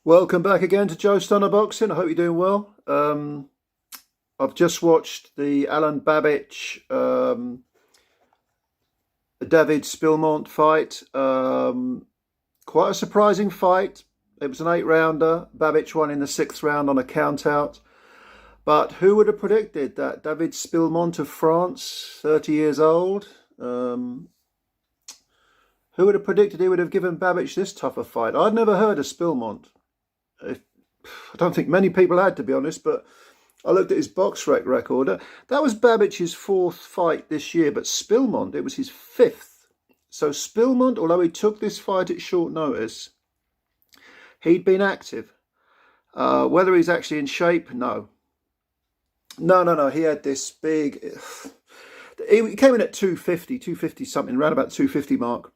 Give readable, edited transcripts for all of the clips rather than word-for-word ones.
Welcome back again to Joe Stunner Boxing. I hope you're doing well. I've just watched the ALEN BABIC David Spilmont fight. Quite a surprising fight. It was an 8-rounder. Babic won in the 6th round on a count-out. But who would have predicted that David Spilmont of France, 30 years old, who would have predicted he would have given Babic this tough a fight? I'd never heard of Spilmont. I don't think many people had, to be honest, but I looked at his box record. That was Babic's 4th fight this year, but Spilmont, it was his 5th. So Spilmont, although he took this fight at short notice, he'd been active. Whether he's actually in shape, no. No. He had this big... He came in at 250 something, around about 250 mark.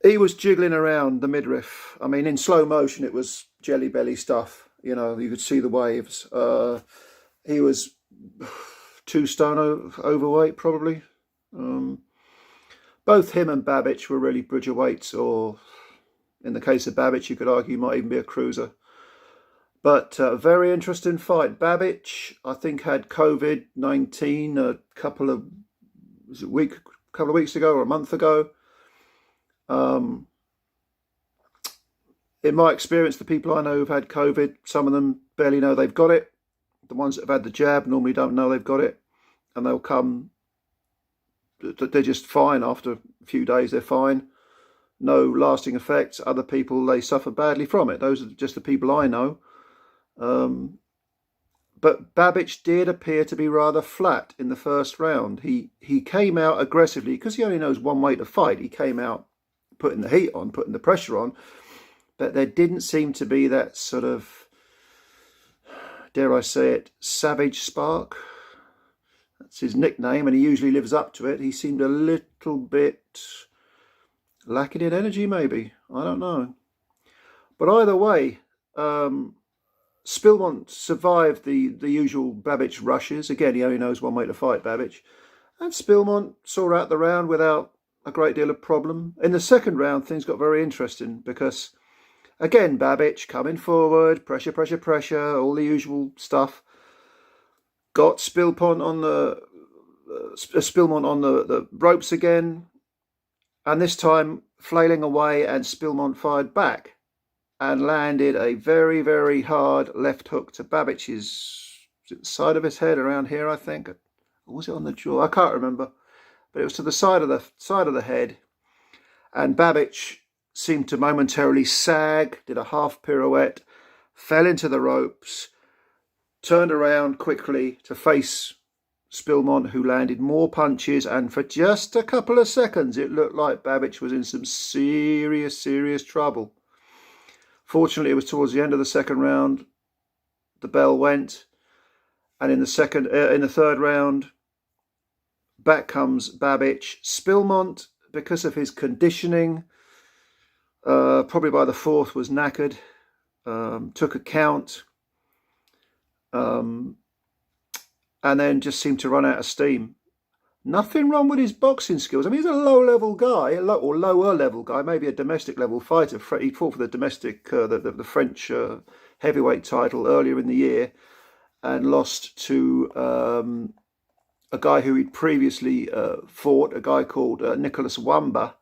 He was jiggling around the midriff. I mean, in slow motion, it was jelly belly stuff. You know, you could see the waves. He was 2 stone overweight, probably. Both him and Babic were really bridger weights, or in the case of Babic, you could argue he might even be a cruiser. But a very interesting fight. Babic, I think, had COVID-19 a couple of weeks ago or a month ago. In my experience, the people I know who've had COVID, some of them barely know they've got it. The ones that have had the jab normally don't know they've got it, and they'll come, they're just fine after a few days, they're fine. No lasting effects. Other people, they suffer badly from it. Those are just the people I know. But Babic did appear to be rather flat in the 1st round. He came out aggressively, because he only knows one way to fight. He came out putting the heat on, putting the pressure on, but there didn't seem to be that sort of, dare I say it, savage spark. That's his nickname, and he usually lives up to it. He seemed a little bit lacking in energy, maybe. I don't know. But either way, Spilmont survived the usual Babic rushes. Again, he only knows one way to fight, Babic. And Spilmont saw out the round without a great deal of problem. In the 2nd round, things got very interesting because, again, Babic coming forward, pressure, all the usual stuff. Got Spilmont on the ropes again, and this time flailing away, and Spilmont fired back and landed a very, very hard left hook to Babic's side of his head, around here, I think. Or was it on the jaw? I can't remember. But it was to the side of the head, and Babic seemed to momentarily sag, did a half pirouette, fell into the ropes, turned around quickly to face Spilmont, who landed more punches, and for just a couple of seconds it looked like Babic was in some serious trouble. Fortunately, it was towards the end of the 2nd round. The bell went, and in the 3rd round, back comes Babic. Spilmont, because of his conditioning, probably by the 4th was knackered, took a count, and then just seemed to run out of steam. Nothing wrong with his boxing skills. I mean, he's a low-level guy, or lower-level guy, maybe a domestic-level fighter. He fought for the domestic, the French heavyweight title earlier in the year, and lost to a guy who he'd previously fought, a guy called Nicolas Wamba.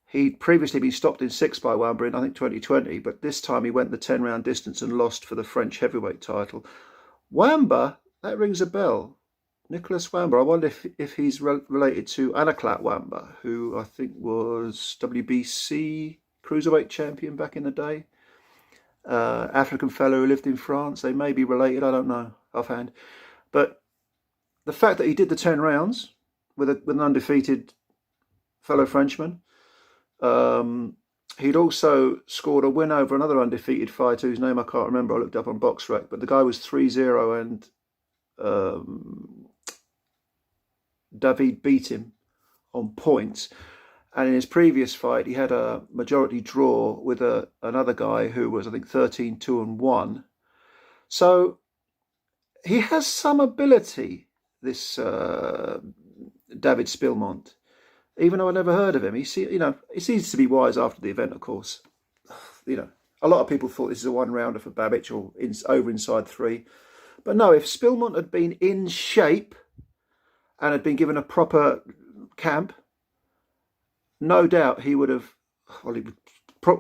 He'd previously been stopped in 6 by Wamba in, I think, 2020, but this time he went the 10-round distance and lost for the French heavyweight title. Wamba, that rings a bell. Nicolas Wamba, I wonder if he's related to Anaclet Wamba, who I think was WBC cruiserweight champion back in the day. African fellow who lived in France. They may be related, I don't know offhand. But the fact that he did the 10 rounds with an undefeated fellow Frenchman, he'd also scored a win over another undefeated fighter whose name I can't remember. I looked up on BoxRec, but the guy was 3-0, and David beat him on points. And in his previous fight, he had a majority draw with another guy who was, I think, 13-2-1. So he has some ability, this David Spilmont, even though I never heard of him. It's easy to be wise after the event, of course. A lot of people thought this is a one-rounder for Babic, or over inside 3. But no, if Spilmont had been in shape and had been given a proper camp, no doubt he would have, well, he would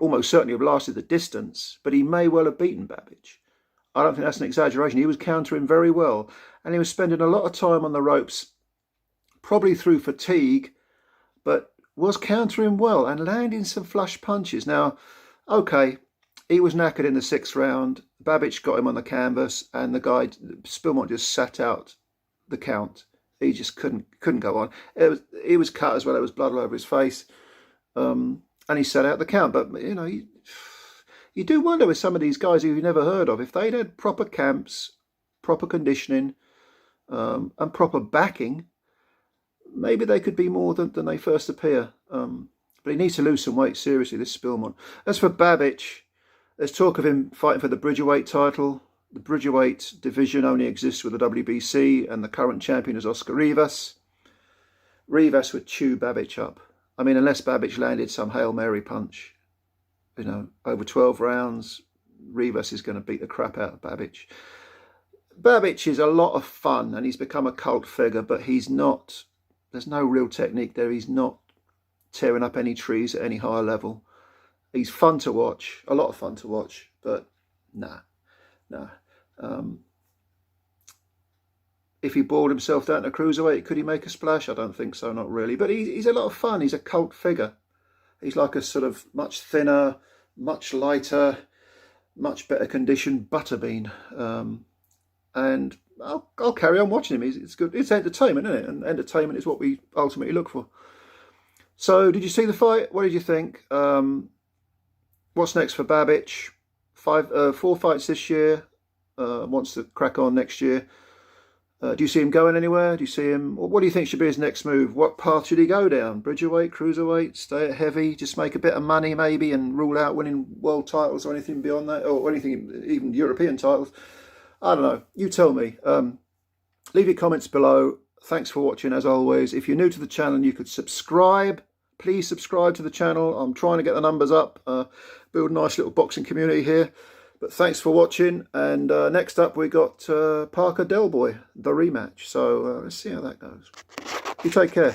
almost certainly have lasted the distance, but he may well have beaten Babic. I don't think that's an exaggeration. He was countering very well, and he was spending a lot of time on the ropes, probably through fatigue, but was countering well and landing some flush punches. Now, okay, he was knackered in the 6th round. Babic got him on the canvas, and the guy, Spilmont, just sat out the count. He just couldn't go on. He was cut as well. There was blood all over his face, and he sat out the count. But you know, you do wonder with some of these guys who you've never heard of, if they'd had proper camps, proper conditioning, and proper backing, maybe they could be more than they first appear. But he needs to lose some weight, seriously, this Spilmont. As for Babic, there's talk of him fighting for the Bridgerweight title. The Bridgerweight division only exists with the WBC, and the current champion is Oscar Rivas. Rivas would chew Babic up. I mean, unless Babic landed some Hail Mary punch, you know, over 12 rounds, Rivas is going to beat the crap out of Babic. Babic is a lot of fun, and he's become a cult figure, but he's not, there's no real technique there. He's not tearing up any trees at any higher level. He's fun to watch, a lot of fun to watch, but nah. If he boiled himself down to cruiserweight, could he make a splash? I don't think so, not really. But he's a lot of fun. He's a cult figure. He's like a sort of much thinner, much lighter, much better conditioned Butterbean. And I'll carry on watching him. It's good. It's entertainment, isn't it? And entertainment is what we ultimately look for. So, did you see the fight? What did you think? What's next for Babic? 4 fights this year. Wants to crack on next year. Do you see him going anywhere? Do you see him? What do you think should be his next move? What path should he go down? Bridgerweight, cruiserweight, stay at heavy, just make a bit of money maybe, and rule out winning world titles or anything beyond that, or anything, even European titles? I don't know. You tell me. Leave your comments below. Thanks for watching, as always. If you're new to the channel and you could subscribe, please subscribe to the channel. I'm trying to get the numbers up, build a nice little boxing community here. But thanks for watching, and next up we got Parker Del Boy, the rematch. So let's see how that goes. You take care.